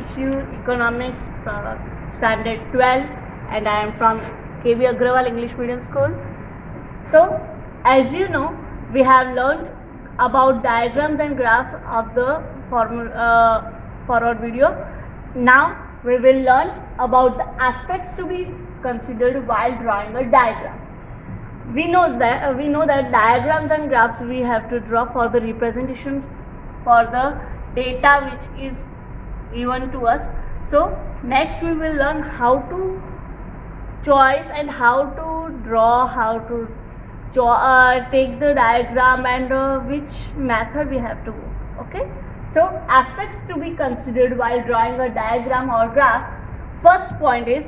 teach you economics standard 12, and I am from KB Agrawal English Medium School. So as you know, we have learned about diagrams and graphs of the forward video. Now we will learn about the aspects to be considered while drawing a diagram. We know that diagrams and graphs we have to draw for the representations for the data which is given to us. So next we will learn how to choose and how to draw, how to take the diagram, and which method we have to go. Okay, so aspects to be considered while drawing a diagram or graph. First point is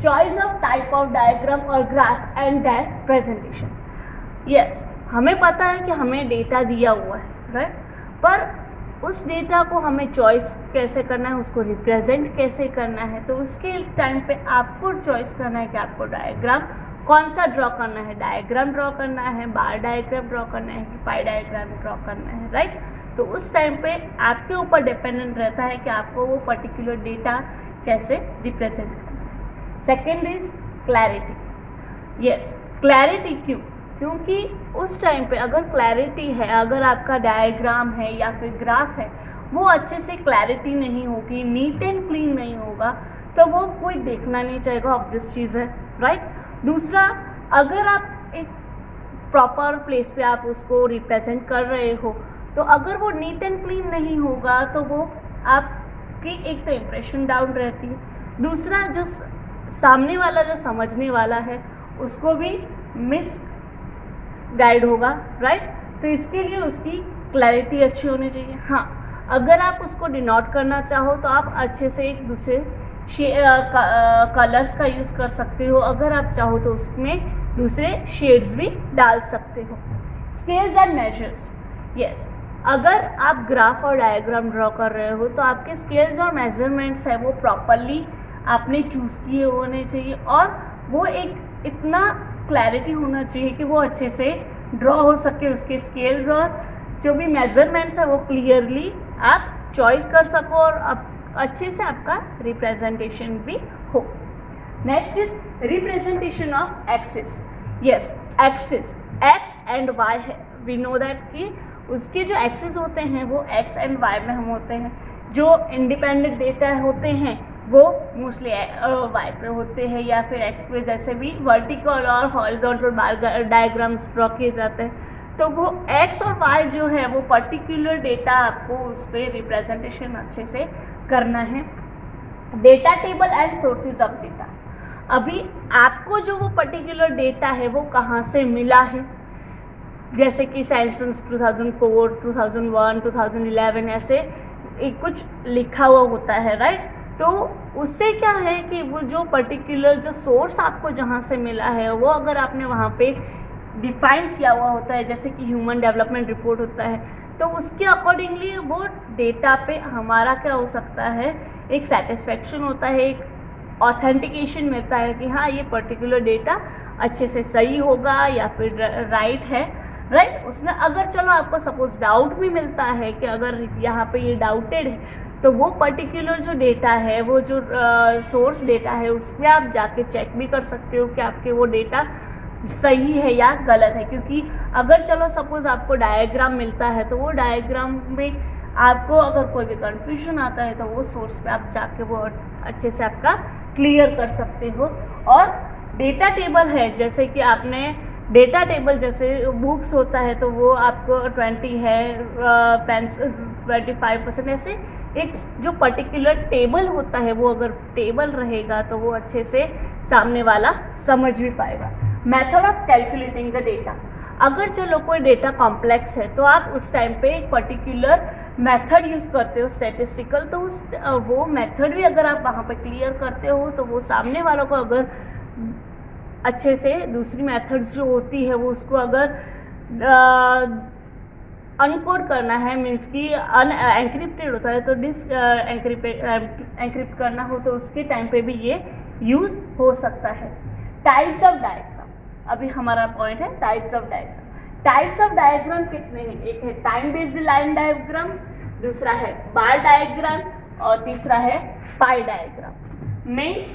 choice of type of diagram or graph and their presentation. Yes, हमें पता है कि हमें data दिया हुआ है, right, पर उस डेटा को हमें चॉइस कैसे करना है, उसको रिप्रेजेंट कैसे करना है, तो उसके टाइम पे आपको चॉइस करना है कि आपको डायग्राम कौन सा ड्रॉ करना है, डायग्राम ड्रॉ करना है, बार डायग्राम ड्रॉ करना है कि पाई डायग्राम ड्रॉ करना है, राइट। तो उस टाइम पे आपके ऊपर डिपेंडेंट रहता है कि आपको वो पर्टिकुलर डेटा कैसे रिप्रेजेंट करना है। Second is clarity. Yes, clarity क्यों? क्योंकि उस टाइम पे अगर क्लैरिटी है, अगर आपका डायग्राम है या फिर ग्राफ है, वो अच्छे से क्लैरिटी नहीं होगी, नीट एंड क्लीन नहीं होगा, तो वो कोई देखना नहीं चाहेगा, ऑब्वियस चीज़ है, राइट। दूसरा, अगर आप एक प्रॉपर प्लेस पे आप उसको रिप्रेजेंट कर रहे हो, तो अगर वो नीट एंड क्लीन नहीं होगा तो वो आपकी एक तो इम्प्रेशन डाउन रहती है, दूसरा जो सामने वाला जो समझने वाला है उसको भी मिस गाइड होगा, राइट। तो इसके लिए उसकी क्लैरिटी अच्छी होनी चाहिए। हाँ, अगर आप उसको डिनोट करना चाहो तो आप अच्छे से एक दूसरे कलर्स का यूज़ कर सकते हो, अगर आप चाहो तो उसमें दूसरे शेड्स भी डाल सकते हो। Scales and measures. यस, अगर आप ग्राफ और डायग्राम ड्रॉ कर रहे हो तो आपके स्केल्स और मेजरमेंट्स है वो प्रॉपरली आपने चूज़ किए होने चाहिए, और वो एक इतना क्लैरिटी होना चाहिए कि वो अच्छे से ड्रॉ हो सके, उसके स्केल्स और जो भी मेजरमेंट्स है वो क्लियरली आप चॉइस कर सको और अच्छे से आपका रिप्रेजेंटेशन भी हो। Next is representation of axis. Yes, axis X and Y है। वी नो दैट कि उसके जो एक्सिस होते हैं वो एक्स एंड वाई में हम होते हैं। जो इंडिपेंडेंट डेटा होते हैं वो मोस्टली वाई पे होते हैं, या फिर एक्स पे जैसे भी वर्टिकल और हॉरिजॉन्टल बार डायग्राम्स ड्रॉ किए जाते हैं। तो वो एक्स और वाई जो है वो पर्टिकुलर डेटा आपको उस पर रिप्रेजेंटेशन अच्छे से करना है। Data table and sources of data. अभी आपको जो वो पर्टिकुलर डेटा है वो कहाँ से मिला है, जैसे कि सेंसस 2004, 2001, 2011 ऐसे एक कुछ लिखा हुआ होता है, राइट। तो उससे क्या है कि वो जो पर्टिकुलर जो सोर्स आपको जहाँ से मिला है वो अगर आपने वहाँ पे डिफाइन किया हुआ होता है, जैसे कि ह्यूमन डेवलपमेंट रिपोर्ट होता है, तो उसके अकॉर्डिंगली वो डेटा पे हमारा क्या हो सकता है, एक सेटिस्फेक्शन होता है, एक ऑथेंटिकेशन मिलता है कि हाँ ये पर्टिकुलर डेटा अच्छे से सही होगा या फिर राइट है, राइट। उसमें अगर चलो आपको सपोज डाउट भी मिलता है कि अगर यहाँ पे ये डाउटेड है, तो वो पर्टिकुलर जो डेटा है, वो जो सोर्स डेटा है, उसमें आप जाके चेक भी कर सकते हो कि आपके वो डेटा सही है या गलत है। क्योंकि अगर चलो सपोज आपको डायग्राम मिलता है, तो वो डायग्राम में आपको अगर कोई भी कंफ्यूजन आता है तो वो सोर्स पे आप जाके वो अच्छे से आपका क्लियर कर सकते हो। और डेटा टेबल है, जैसे कि आपने डेटा टेबल जैसे बुक्स होता है तो वो आपको 20 है, 25% ऐसे एक जो पर्टिकुलर टेबल होता है वो अगर टेबल रहेगा तो वो अच्छे से सामने वाला समझ भी पाएगा। Method of calculating the data. अगर चलो कोई डेटा कॉम्प्लेक्स है तो आप उस टाइम पे एक पर्टिकुलर मेथड यूज़ करते हो स्टैटिस्टिकल, तो उस वो मेथड भी अगर आप वहाँ पे क्लियर करते हो तो वो सामने वालों को अगर अच्छे से दूसरी मेथड्स जो होती है वो उसको अगर अनकोड करना है, मीन्स कि एनक्रिप्टेड होता है, तो एनक्रिप्ट करना हो तो उसके टाइम पे भी ये यूज़ हो सकता है। टाइप्स ऑफ डायग्राम, अभी हमारा पॉइंट है types of diagram. Types of diagram कितने हैं? एक है टाइम बेस्ड लाइन डायग्राम, दूसरा है बार डायग्राम, और तीसरा है पाई डायग्राम में।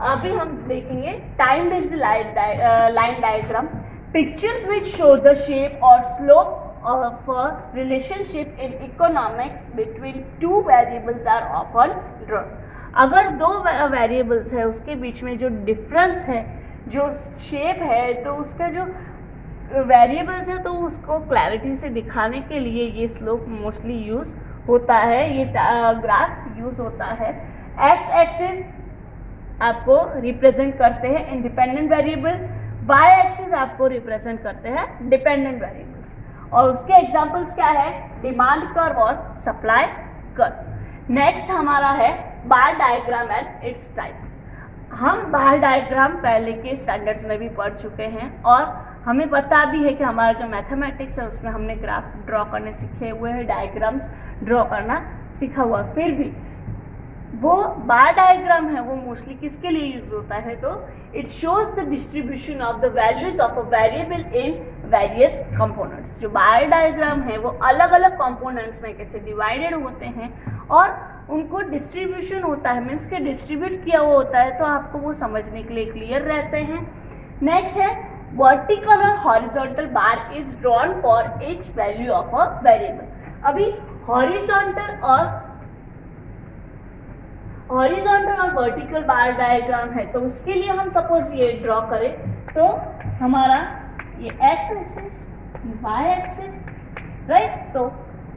अभी हम देखेंगे time based line diagram, pictures which show the shape और slope of a relationship in economics between two variables are often drawn। अगर दो वेरिएबल्स है उसके बीच में जो डिफरेंस है, जो शेप है, तो उसका जो वेरिएबल्स है तो उसको क्लैरिटी से दिखाने के लिए ये स्लोप मोस्टली यूज होता है, ये ग्राफ यूज होता है। एक्स एक्सिस आपको रिप्रेजेंट करते हैं इंडिपेंडेंट वेरिएबल, वाई एक्सिस आपको रिप्रेजेंट करते हैं डिपेंडेंट वेरिएबल। और उसके एग्जाम्पल्स क्या है, डिमांड कर्व और सप्लाई कर्व। नेक्स्ट हमारा है bar diagram and its types. हम बार डायग्राम पहले के स्टैंडर्ड्स में भी पढ़ चुके हैं और हमें पता भी है कि हमारा जो मैथमेटिक्स है उसमें हमने ग्राफ ड्रॉ करने सीखे हुए हैं, डायग्राम्स ड्रॉ करना सीखा हुआ। फिर भी वो बार डायग्राम है वो मोस्टली किसके लिए यूज होता है, तो it shows the distribution of the values of a variable in various components. जो बार डायग्राम है वो अलग अलग कंपोनेंट्स में कैसे डिवाइडेड होते हैं और उनको डिस्ट्रीब्यूशन होता है, मीन्स के डिस्ट्रीब्यूट किया हुआ होता है, तो आपको वो समझने के लिए क्लियर रहते हैं। नेक्स्ट है वर्टिकल और horizontal bar is drawn for each value of a variable. अभी हॉरिजॉन्टल और वर्टिकल बार डायग्राम है, तो उसके लिए हम सपोज ये ड्रॉ करें तो हमारा ये X axis, Y axis, right. तो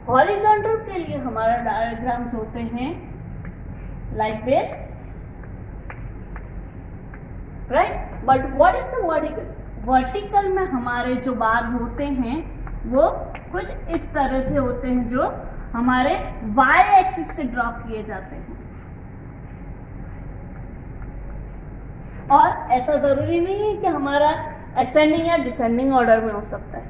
हॉरिजॉन्टल के लिए हमारा डायग्राम्स होते हैं like this, right. But what is the vertical? Vertical में हमारे जो बार्स होते हैं वो कुछ इस तरह से होते हैं, जो हमारे वाई एक्सिस से ड्रॉ किए जाते हैं। और ऐसा जरूरी नहीं है कि हमारा असेंडिंग या डिसेंडिंग ऑर्डर में हो सकता है,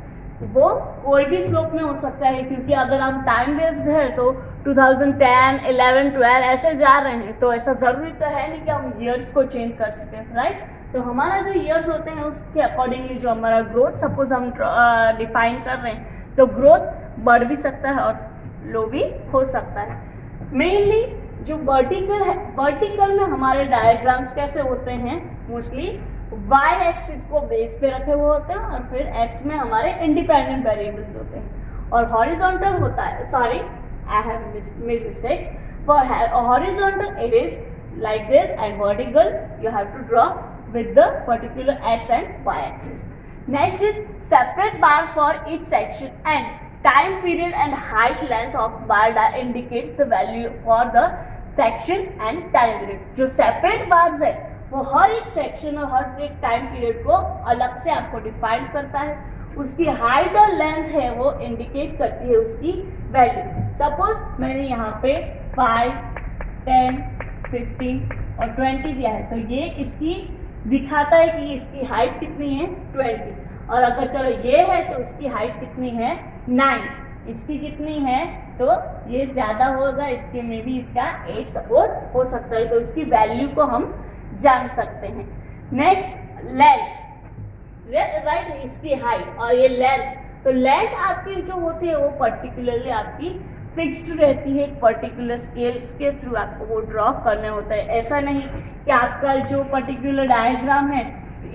वो कोई भी स्लोप में हो सकता है, क्योंकि अगर हम टाइम बेस्ड है तो 2010, 11, 12 ऐसे जा रहे हैं, तो ऐसा जरूरी तो है नहीं कि हम ईयर्स को चेंज कर सकें, राइट। तो हमारा जो ईयर्स होते हैं उसके अकॉर्डिंगली जो हमारा ग्रोथ सपोज हम डिफाइन कर रहे हैं, तो ग्रोथ बढ़ भी सकता है और लो भी हो सकता है। मेनली जो वर्टिकल है, वर्टिकल में हमारे डायग्राम्स कैसे होते हैं, मोस्टली वाई एक्सिस को बेस पे रखे हुए होते हैं और फिर एक्स में हमारे इंडिपेंडेंट वेरिएबल्स होते हैं। और हॉरिजॉन्टल होता है, sorry I have made mistake, for horizontal it is like this and vertical you have to draw with the particular x and y axis. Next is separate bar for each section and time period and height length of bar indicates the value for the section and time period. जो separate bars है वो हर एक section और हर एक time period को अलग से आपको डिफाइन करता है, उसकी हाइट और लेंथ है वो इंडिकेट करती है उसकी वैल्यू। सपोज मैंने यहाँ पे 5, 10, 15 और 20 दिया है, तो ये इसकी दिखाता है कि इसकी हाइट कितनी है 20। और अगर चलो ये है तो इसकी हाइट कितनी है 9, इसकी कितनी है, तो ये ज्यादा होगा, इसके में भी इसका 8 सपोज हो सकता है, तो इसकी वैल्यू को हम जान सकते हैं। नेक्स्ट लेंथ, राइट, इसकी हाइट और ये लेंथ, तो लेंथ आपकी जो होती है वो पर्टिकुलरली आपकी फिक्स्ड रहती है, एक पर्टिकुलर स्केल के थ्रू आपको वो ड्रॉ करना होता है। ऐसा नहीं कि आपका जो पर्टिकुलर डायग्राम है,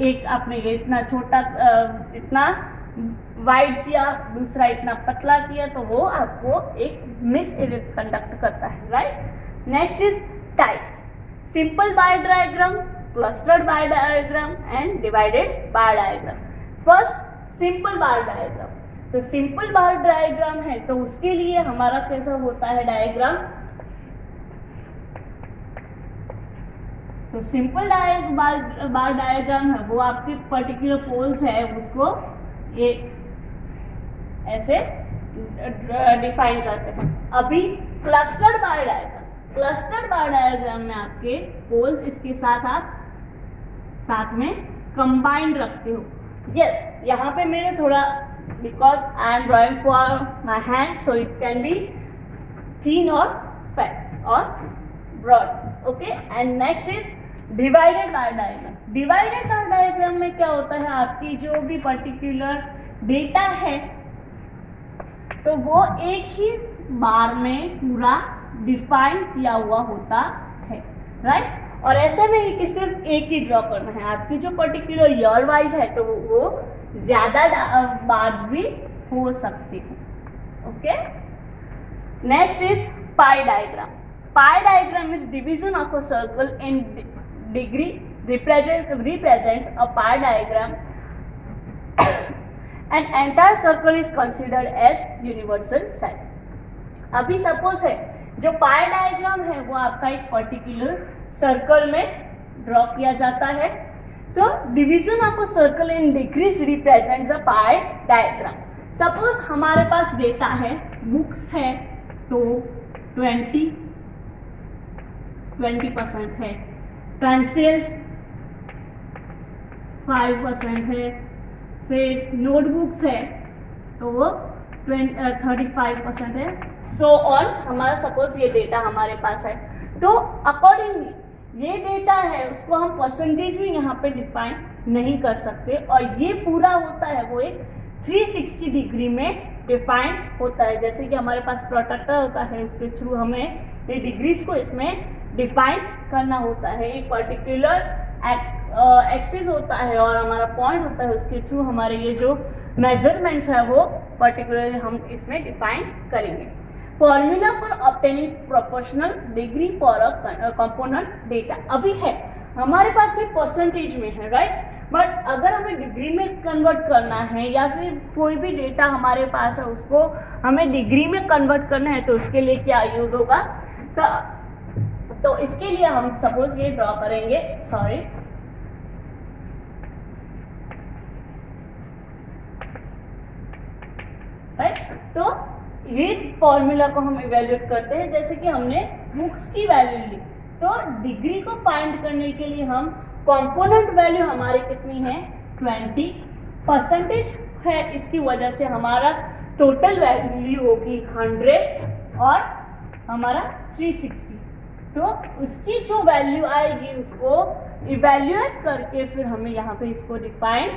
एक आपने ये इतना छोटा इतना वाइड किया, दूसरा इतना पतला किया, तो वो आपको एक मिस कंडक्ट करता है, right. Next is types, simple bar diagram, clustered bar diagram and divided bar diagram. First simple bar diagram, तो सिंपल बार डायग्राम है तो उसके लिए हमारा कैसा होता है डायग्राम, तो सिंपल बार डायग्राम है वो आपके पर्टिकुलर पोल्स है उसको ये ऐसे डिफाइन करते हैं। अभी क्लस्टर्ड बार डायग्राम, क्लस्टर्ड बार डायग्राम में आपके पोल्स इसके साथ आप साथ में कंबाइंड रखते हो। यस, यहाँ पे मेरे थोड़ा because I am drawing for my hand, so it can be thin or fat or broad. Okay, and next is divided bar diagram. Divided bar diagram में क्या होता है, आपकी जो भी particular data है तो वो एक ही बार में पूरा डिफाइन किया हुआ होता है, राइट। और ऐसे में कि सिर्फ एक ही ड्रॉ करना है, आपकी जो पर्टिकुलर ईयर वाइज है तो वो ज्यादा बार्स भी हो सकती है, okay. Next is pi diagram. Pi diagram is division of a circle in degree represents a pie diagram. An entire circle is considered as universal size. अभी सपोज है जो पाई डायग्राम है वो आपका एक पर्टिकुलर सर्कल में ड्रॉ किया जाता है। So division of a circle in degrees represents a pie diagram. Suppose हमारे पास डेटा है, बुक्स है तो 20% है, पेंसिल्स 5% है, फिर नोटबुक्स है तो वो 35% है, सो ऑन। हमारा सपोज ये डेटा हमारे पास है तो अकॉर्डिंगली ये डेटा है उसको हम परसेंटेज में यहाँ पे डिफाइन नहीं कर सकते, और ये पूरा होता है वो एक 360 डिग्री में डिफाइन होता है। जैसे कि हमारे पास प्रोट्रैक्टर होता है, उसके थ्रू हमें ये डिग्रीज को इसमें डिफाइन करना होता है। एक पर्टिकुलर एक्सिस होता है और हमारा पॉइंट होता है, उसके थ्रू हमारे ये जो मेजरमेंट्स है वो पर्टिकुलरली हम इसमें डिफाइन करेंगे। Formula for obtaining proportional degree for a component data अभी है हमारे पास, ये परसेंटेज में है, राइट। बट अगर हमें डिग्री में कन्वर्ट करना है या फिर कोई भी डेटा हमारे पास है उसको हमें डिग्री में कन्वर्ट करना है तो उसके लिए क्या यूज होगा, तो इसके लिए हम सपोज ये ड्रॉ करेंगे, सॉरी, राइट। तो ये फॉर्मूला को हम इवेल्युएट करते हैं। जैसे कि हमने बुक्स की वैल्यू ली तो डिग्री को फाइंड करने के लिए हम कंपोनेंट वैल्यू हमारी कितनी है 20% है, इसकी वजह से हमारा टोटल वैल्यू होगी 100 और हमारा 360। तो उसकी जो वैल्यू आएगी उसको इवेल्युएट करके फिर हमें यहाँ पे इसको डिफाइन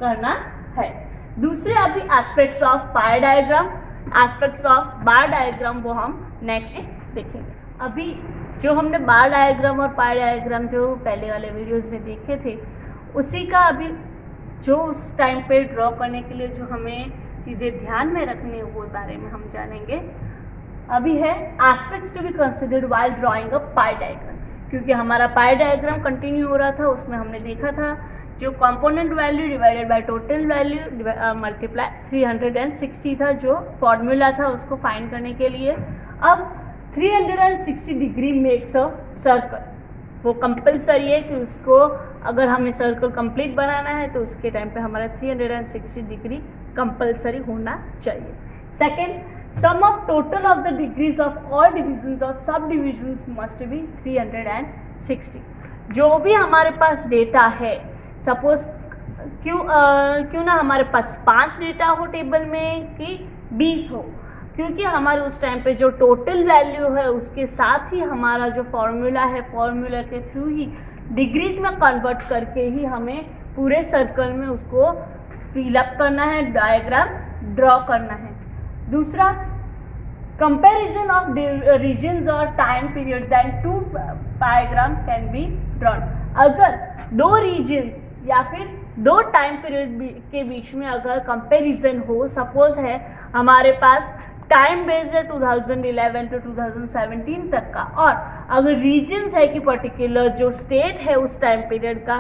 करना है। दूसरे अभी aspects of pi diagram, aspects of bar diagram वो हम नेक्स्ट देखेंगे। अभी जो हमने बार डायग्राम और पाई डायग्राम जो पहले वाले वीडियोस में देखे थे उसी का अभी जो उस टाइम पे ड्रॉ करने के लिए जो हमें चीज़ें ध्यान में रखनी है वो बारे में हम जानेंगे। अभी है aspects to be considered while drawing a pie diagram, क्योंकि हमारा पाई डायग्राम कंटिन्यू हो रहा था, उसमें हमने देखा था जो component value divided by total value multiply 360 था जो फॉर्मूला था उसको फाइंड करने के लिए। अब 360 डिग्री मेक्स अ सर्कल, वो कंपलसरी है कि उसको अगर हमें सर्कल कंप्लीट बनाना है तो उसके टाइम पे हमारा 360 डिग्री कंपलसरी होना चाहिए। Second, sum of total of the degrees of all divisions और सब डिविजन्स मस्ट बी 360। जो भी हमारे पास डेटा है, सपोज क्यों ना हमारे पास 5 डेटा हो टेबल में कि 20 हो, क्योंकि हमारे उस टाइम पे जो टोटल वैल्यू है उसके साथ ही हमारा जो फॉर्मूला है, फॉर्मूला के थ्रू ही डिग्रीज में कन्वर्ट करके ही हमें पूरे सर्कल में उसको फिलअप करना है, डायग्राम ड्रॉ करना है। दूसरा, कंपैरिजन ऑफ रीजन्स और time period then 2 diagram can be drawn. अगर 2 रीजन्स या फिर 2 टाइम पीरियड के बीच में अगर कंपैरिजन हो, सपोज है हमारे पास टाइम बेस्ड है 2011 to 2017 तक का, और अगर रीजन्स है कि पर्टिकुलर जो स्टेट है उस टाइम पीरियड का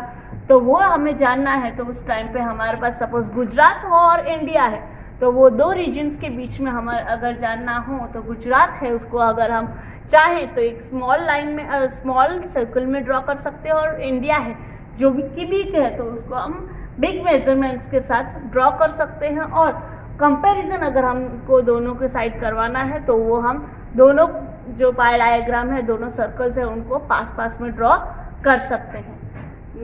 तो वो हमें जानना है, तो उस टाइम पे हमारे पास सपोज गुजरात हो और इंडिया है तो वो 2 रीजन्स के बीच में हमें अगर जानना हो तो गुजरात है उसको अगर हम चाहें तो एक स्मॉल लाइन में स्मॉल सर्कल में ड्रॉ कर सकते हैं, और इंडिया है जो कि बिग है तो उसको हम बिग मेजरमेंट्स के साथ ड्रॉ कर सकते हैं। और कंपैरिजन अगर हमको दोनों के साइड करवाना है तो वो हम दोनों जो पाई डायग्राम है, दोनों सर्कल्स है उनको पास पास में ड्रॉ कर सकते हैं।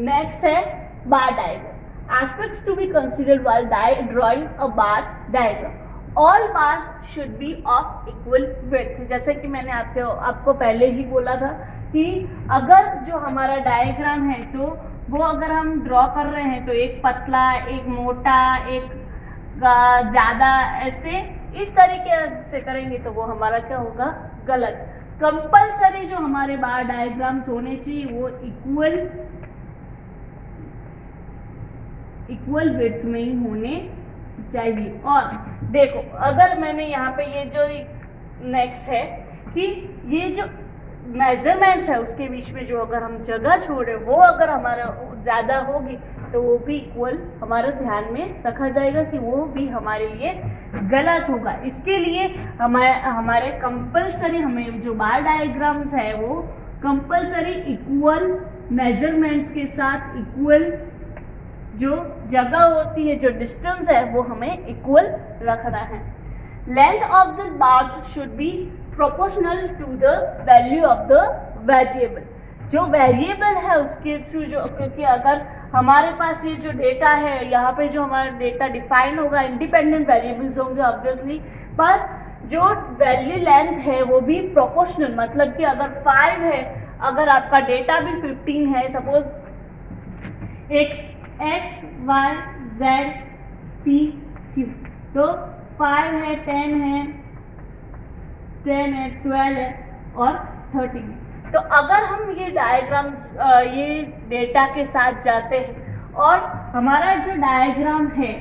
नेक्स्ट है bar diagram. Aspects to be considered while drawing a bar diagram. All bars should be of equal width. जैसे कि मैंने आपको पहले ही बोला था कि अगर जो हमारा डायग्राम है तो वो अगर हम ड्रॉ कर रहे हैं तो एक पतला, एक मोटा, एक ज़्यादा, ऐसे इस तरीके से करेंगे तो वो हमारा क्या होगा, गलत। कंपलसरी जो हमारे बार डायग्राम्स होने चाहिए वो इक्वल विड्थ में ही होने चाहिए। और देखो अगर मैंने यहाँ पे ये जो नेक्स्ट है कि ये जो मेजरमेंट्स है उसके बीच में जो अगर हम जगह छोड़े वो अगर हमारा ज़्यादा होगी तो वो भी इक्वल हमारे ध्यान में रखा जाएगा कि वो भी हमारे लिए गलत होगा। इसके लिए हमारे कंपलसरी हमें जो बार डायग्राम्स है वो कंपलसरी इक्वल मेजरमेंट्स के साथ इक्वल जो जगह होती है, जो डिस्टेंस है वो हमें इक्वल रखना है। Length of the bars should be proportional to the value of the variable. जो वेरिएबल है उसके थ्रू जो, क्योंकि अगर हमारे पास ये जो डेटा है यहाँ पे जो हमारा डेटा डिफाइन होगा इंडिपेंडेंट वेरिएबल्स होंगे ऑब्वियसली, पर जो वैल्यू लेंथ है वो भी प्रोपोर्शनल, मतलब कि अगर 5 है, अगर आपका डेटा भी 15 है, सपोज एक x y z p q, तो 5 है, 10 है, 12 है और 13 है। तो अगर हम ये डायग्राम्स ये डेटा के साथ जाते हैं और हमारा जो डायग्राम है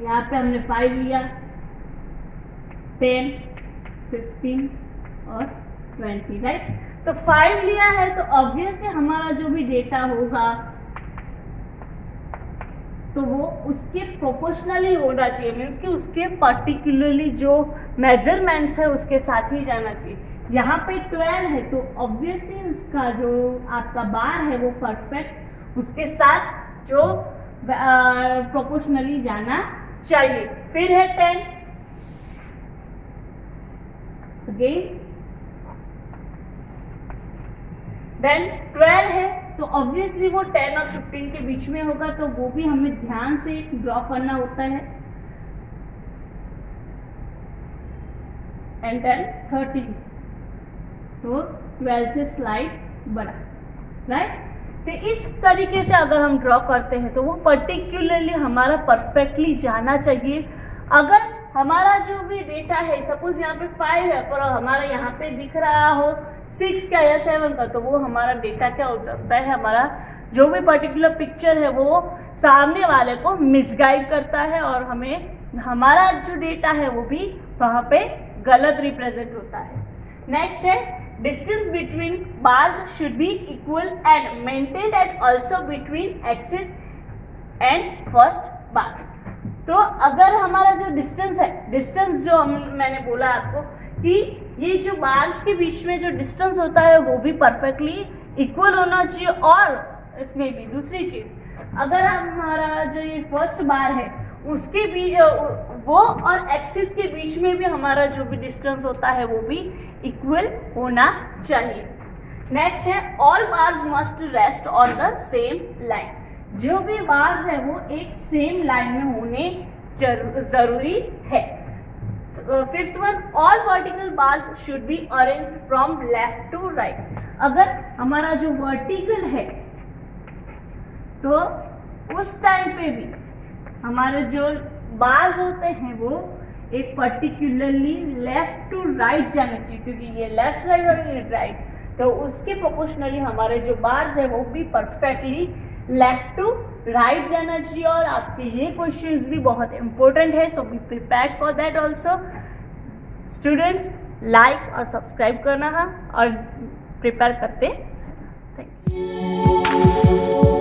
यहाँ पे हमने 5 लिया, 10, 15 और 20, राइट। तो 5 लिया है तो ऑब्वियसली हमारा जो भी डेटा होगा तो वो उसके प्रोपोर्शनली होना चाहिए, मीन्स कि उसके पर्टिकुलरली जो मेजरमेंट्स है उसके साथ ही जाना चाहिए। यहाँ पे 12 है तो ऑब्वियसली उसका जो आपका बार है वो परफेक्ट उसके साथ जो प्रोपोर्शनली जाना चाहिए। फिर है 10, अगेन देन 12 है तो ऑब्वियसली वो 10 और 15 के बीच में होगा, तो वो भी हमें ध्यान से ड्रॉ करना होता है। एंड देन 13, तो 12 से स्लाइड बड़ा, राइट। तो इस तरीके से अगर हम ड्रॉ करते हैं तो वो पर्टिकुलरली हमारा परफेक्टली जाना चाहिए। अगर हमारा जो भी डेटा है, सपोज यहाँ पे 5 है पर हमारा यहाँ पे दिख रहा हो 6 का या 7 का, तो वो हमारा डेटा क्या हो सकता है, हमारा जो भी पर्टिकुलर पिक्चर है वो सामने वाले को मिसगाइड करता है और हमें हमारा जो डेटा है वो भी वहाँ पे गलत रिप्रेजेंट होता है। नेक्स्ट है distance between bars should be equal and maintained and also between axis and first bar. तो अगर हमारा जो डिस्टेंस है, डिस्टेंस जो मैंने बोला आपको कि ये जो बार्स के बीच में जो डिस्टेंस होता है वो भी परफेक्टली इक्वल होना चाहिए। और इसमें भी दूसरी चीज, अगर हमारा जो ये फर्स्ट बार है उसके बीच वो और एक्सिस के बीच में भी हमारा जो भी डिस्टेंस होता है वो भी इक्वल होना चाहिए। नेक्स्ट है all bars must rest on the same line. जो भी बार्स है वो एक सेम लाइन में होने जरूरी है। Fifth one, all vertical bars should be arranged from left to right. अगर हमारा जो वर्टिकल है तो उस टाइम पे भी हमारे जो बार्स होते हैं वो एक पर्टिकुलरली लेफ्ट टू राइट जाना चाहिए, क्योंकि ये लेफ्ट साइड और ये राइट, तो उसके प्रोपोर्शनली हमारे जो बार्स है वो भी परफेक्टली लेफ्ट टू राइट जाना चाहिए। और आपके ये क्वेश्चंस भी बहुत इंपॉर्टेंट है, so be prepared for that also. Students like और सब्सक्राइब करना है और प्रिपेयर करते। Thank you.